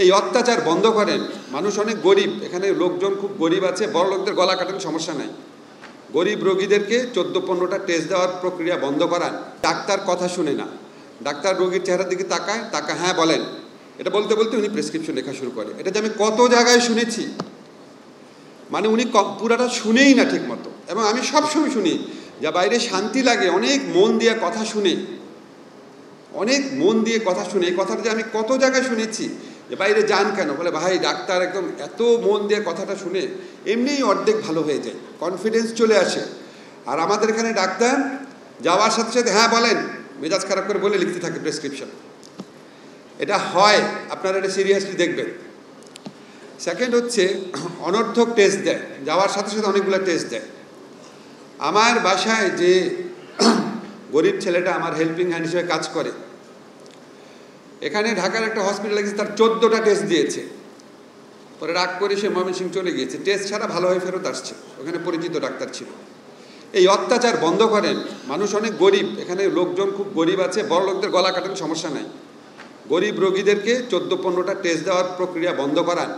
এই অত্যাচার বন্ধ করেন। মানুষ অনেক গরিব, এখানে লোকজন খুব গরিব আছে, বড় লোকদের গলা কাটান, সমস্যা নাই। গরিব রোগীদেরকে 14-15টা টেস্ট দেওয়ার প্রক্রিয়া বন্ধ করান। ডাক্তার কথা শুনে না, ডাক্তার রোগীর চেহারার দিকে তাকায়, হ্যাঁ বলেন, এটা বলতে বলতে উনি প্রেসক্রিপশন লেখা শুরু করে। এটা যে আমি কত জায়গায় শুনেছি, মানে উনি পুরাটা শুনেই না ঠিক মতো। এবং আমি সবসময় শুনি যা বাইরে শান্তি লাগে, অনেক মন দিয়ে কথা শুনে, অনেক মন দিয়ে কথা শুনে। এই কথাটা যে আমি কত জায়গায় শুনেছি যে বাইরে যান কেন, বলে ভাই ডাক্তার একদম এত মন দিয়ে কথাটা শুনে এমনিই অর্ধেক ভালো হয়ে যায়, কনফিডেন্স চলে আসে। আর আমাদের এখানে ডাক্তার যাওয়ার সাথে সাথে হ্যাঁ বলেন, মেজাজ খারাপ করে বলে লিখতে থাকে প্রেসক্রিপশন। এটা হয়, আপনারা এটা সিরিয়াসলি দেখবেন। সেকেন্ড হচ্ছে অনর্থক টেস্ট দেয়, যাওয়ার সাথে সাথে অনেকগুলো টেস্ট দেয়। আমার বাসায় যে গরিব ছেলেটা আমার হেল্পিং হ্যান্ড হিসেবে কাজ করে, এখানে ঢাকার একটা হসপিটাল গেছে, তার 14টা টেস্ট দিয়েছে। পরে রাগ করে সে ময়মনসিংহ চলে গিয়েছে, টেস্ট ছাড়া ভালো হয়ে ফেরত আসছে, ওখানে পরিচিত ডাক্তার ছিল। এই অত্যাচার বন্ধ করেন। মানুষ অনেক গরিব, এখানে লোকজন খুব গরিব আছে, বড় লোকদের গলা কাটান, সমস্যা নাই। গরিব রোগীদেরকে 14-15টা টেস্ট দেওয়ার প্রক্রিয়া বন্ধ করান।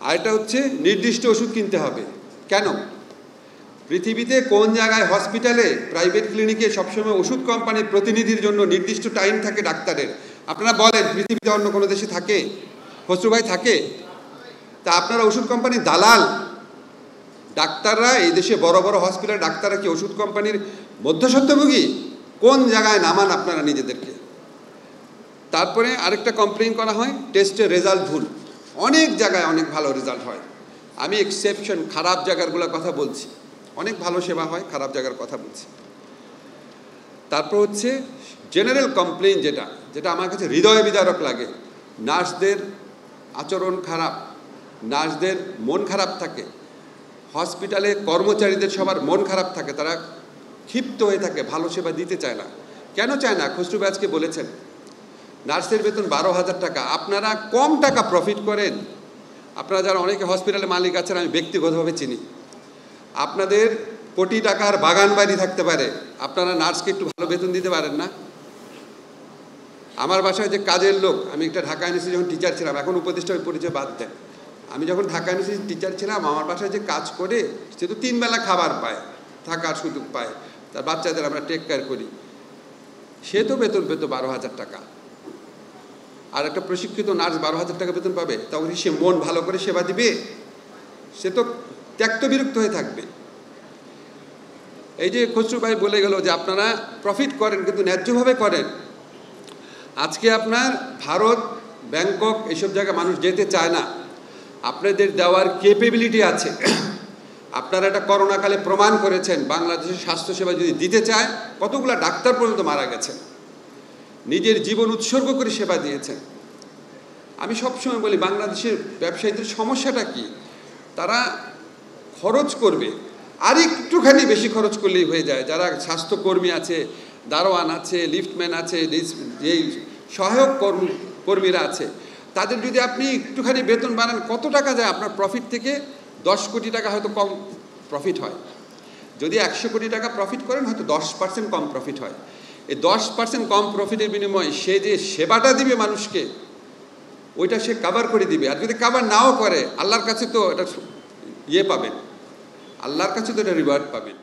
আর এটা হচ্ছে নির্দিষ্ট ওষুধ কিনতে হবে। কেন? পৃথিবীতে কোন জায়গায় হসপিটালে, প্রাইভেট ক্লিনিকে সবসময় ওষুধ কোম্পানির প্রতিনিধির জন্য নির্দিষ্ট টাইম থাকে ডাক্তারের? আপনারা বলেন, পৃথিবীতে অন্য কোনো দেশে থাকে? খসরু ভাই থাকে? তা আপনারা ওষুধ কোম্পানির দালাল। ডাক্তাররা এই দেশে বড় বড় হসপিটাল ডাক্তাররা কি ওষুধ কোম্পানির মধ্যস্বত্বভোগী? কোন জায়গায় নামান আপনারা নিজেদেরকে? তারপরে আরেকটা কমপ্লেইন করা হয়, টেস্টের রেজাল্ট ভুল। অনেক জায়গায় অনেক ভালো রেজাল্ট হয়, আমি এক্সেপশন, খারাপ জায়গাগুলোর কথা বলছি। অনেক ভালো সেবা হয়, খারাপ জায়গার কথা বলছি। তারপর হচ্ছে জেনারেল কমপ্লেইন, যেটা আমার কাছে হৃদয় বিদারক লাগে। নার্সদের আচরণ খারাপ, নার্সদের মন খারাপ থাকে, হসপিটালে কর্মচারীদের সবার মন খারাপ থাকে, তারা ক্ষিপ্ত হয়ে থাকে, ভালো সেবা দিতে চায় না। কেন চায় না? খসরু ভাই আজকে বলেছেন নার্সের বেতন 12,000 টাকা। আপনারা কম টাকা প্রফিট করেন। আপনারা যারা অনেকে হসপিটালে মালিক আছেন, আমি ব্যক্তিগতভাবে চিনি, আপনাদের কোটি টাকার বাগান বাড়ি থাকতে পারে, আপনারা নার্সকে একটু ভালো বেতন দিতে পারেন না? আমার বাসায় যে কাজের লোক, আমি একটা ঢাকা ইউনিভার্সিটি যখন টিচার ছিলাম, এখন উপদেষ্টা পরিচয় বাদ দেন, আমি যখন ঢাকা ইউনিভার্সিটি টিচার ছিলাম, আমার বাসায় যে কাজ করে সে তো 3 বেলা খাবার পায়, থাকার সুযোগ পায়, তার বাচ্চাদের আমরা টেক কেয়ার করি, সে তো বেতন পেত 12,000 টাকা। আর একটা প্রশিক্ষিত নার্স 12,000 টাকা বেতন পাবে? তখন সে মন ভালো করে সেবা দিবে? সে তো ত্যক্ত বিরক্ত হয়ে থাকবে। এই যে খসরু ভাই বলে গেল যে আপনারা প্রফিট করেন কিন্তু ন্যায্যভাবে করেন। আজকে আপনার ভারত, ব্যাংকক এইসব জায়গায় মানুষ যেতে চায় না, আপনাদের দেওয়ার ক্যাপেবিলিটি আছে। আপনারা এটা করোনাকালে প্রমাণ করেছেন। বাংলাদেশের স্বাস্থ্যসেবা যদি দিতে চায়, কতগুলো ডাক্তার পর্যন্ত মারা গেছেন, নিজের জীবন উৎসর্গ করে সেবা দিয়েছেন। আমি সবসময় বলি, বাংলাদেশের ব্যবসায়ীদের সমস্যাটা কি? তারা খরচ করবে, আর একটুখানি বেশি খরচ করলেই হয়ে যায়। যারা স্বাস্থ্যকর্মী আছে, দারোয়ান আছে, লিফটম্যান আছে, যেই সহায়ক কর্মীরা আছে, তাদের যদি আপনি একটুখানি বেতন বাড়ান, কত টাকা যায় আপনার প্রফিট থেকে? 10 কোটি টাকা হয়তো কম প্রফিট হয়। যদি 100 কোটি টাকা প্রফিট করেন, হয়তো 10% কম প্রফিট হয়। এই 10% কম প্রফিটের বিনিময়ে সে যে সেবাটা দিবে মানুষকে, ওইটা সে কাভার করে দিবে। আর যদি কাভার নাও করে, আল্লাহর কাছে তো এটা পাবেন, আল্লাহর কাছে তো এটা রিওয়ার্ড পাবেন।